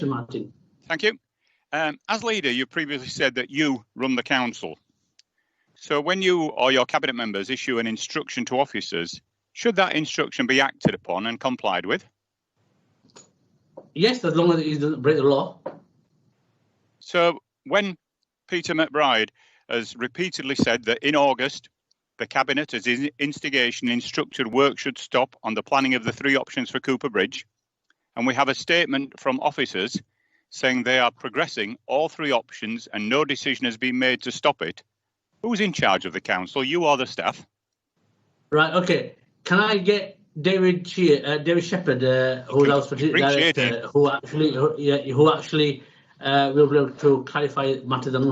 Martin. Thank you. As leader, you previously said that you run the council. So when you or your cabinet members issue an instruction to officers, should that instruction be acted upon and complied with? Yes, as long as it doesn't break the law. So when Peter McBride has repeatedly said that in August, the Cabinet, as his instigation, instructed work should stop on the planning of the 3 options for Cooper Bridge, and we have a statement from officers saying they are progressing all 3 options and no decision has been made to stop it, who's in charge of the council, you or the staff? Right, okay. Can I get David Shepherd, who's our strategic director, who actually will be able to clarify matters and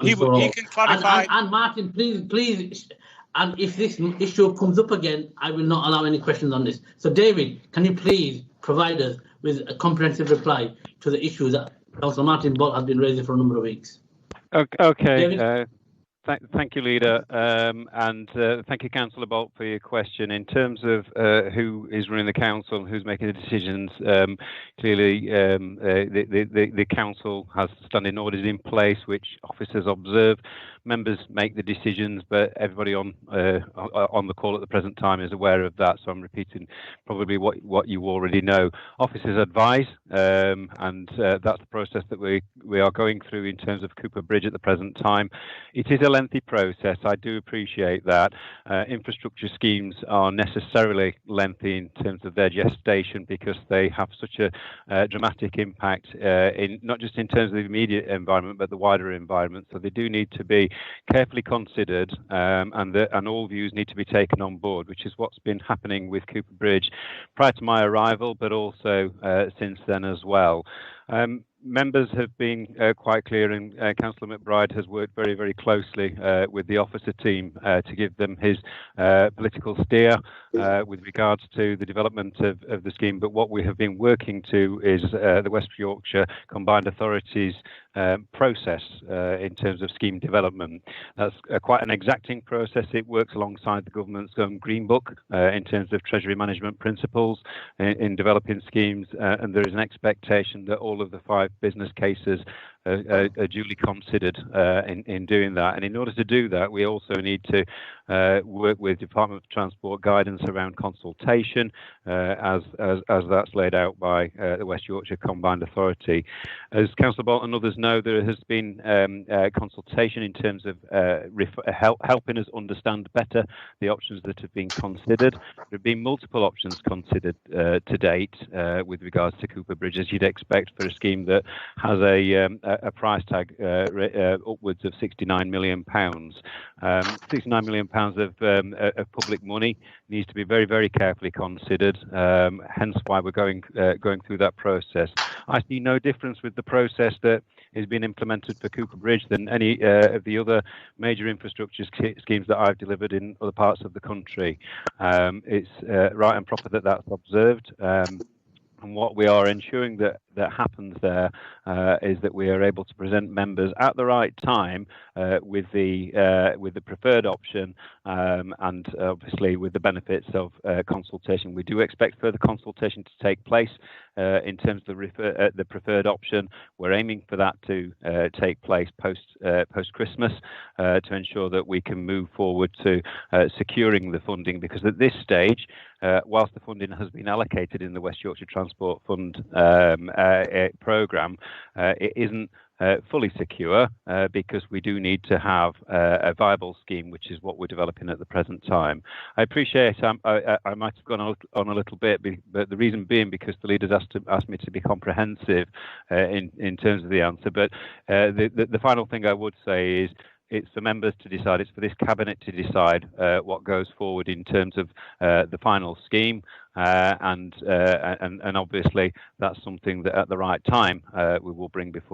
he can clarify. And Martin, please, and if this issue comes up again, I will not allow any questions on this. So, David, can you please provide us with a comprehensive reply to the issue that Councillor Martin Bolt has been raising for a number of weeks? Okay. Thank you, Leader, and thank you, Councillor Bolt, for your question. In terms of who is running the council and who's making the decisions, clearly the council has standing orders in place which officers observe. Members make the decisions, but everybody on the call at the present time is aware of that. So I'm repeating probably what you already know. Officers advise, and that's the process that we are going through in terms of Cooper Bridge at the present time. It is a lengthy process. I do appreciate that. Infrastructure schemes are necessarily lengthy in terms of their gestation because they have such a dramatic impact in not just in terms of the immediate environment but the wider environment. So they do need to be carefully considered, and all views need to be taken on board, which is what's been happening with Cooper Bridge prior to my arrival, but also since then as well. Members have been quite clear, and Councillor McBride has worked very, very closely with the officer team to give them his political steer with regards to the development of the scheme. But what we have been working to is the West Yorkshire Combined Authorities process in terms of scheme development. That's quite an exacting process. It works alongside the government's own Green Book in terms of Treasury management principles in developing schemes, and there is an expectation that all of the 5 business cases are duly considered in doing that. And in order to do that, we also need to work with Department of Transport guidance around consultation, as that's laid out by the West Yorkshire Combined Authority. As Councillor Bolt and others know, there has been consultation in terms of helping us understand better the options that have been considered. There have been multiple options considered to date with regards to Cooper Bridge, as you'd expect for a scheme that has a price tag upwards of £69 million. £69 million of public money needs to be very, very carefully considered, hence why we're going through that process. I see no difference with the process that is being implemented for Cooper Bridge than any of the other major infrastructure schemes that I've delivered in other parts of the country. It's right and proper that that's observed. And what we are ensuring that happens there is that we are able to present members at the right time with the preferred option, and obviously with the benefits of consultation. We do expect further consultation to take place in terms of the preferred option. We're aiming for that to take place post Christmas to ensure that we can move forward to securing the funding, because at this stage, whilst the funding has been allocated in the West Yorkshire Transport Fund programme, it isn't fully secure because we do need to have a viable scheme, which is what we're developing at the present time. I appreciate I might have gone on a little bit, but the reason being because the leaders asked me to be comprehensive in terms of the answer. But the final thing I would say is, it's for members to decide, it's for this cabinet to decide what goes forward in terms of the final scheme, and obviously that's something that at the right time we will bring before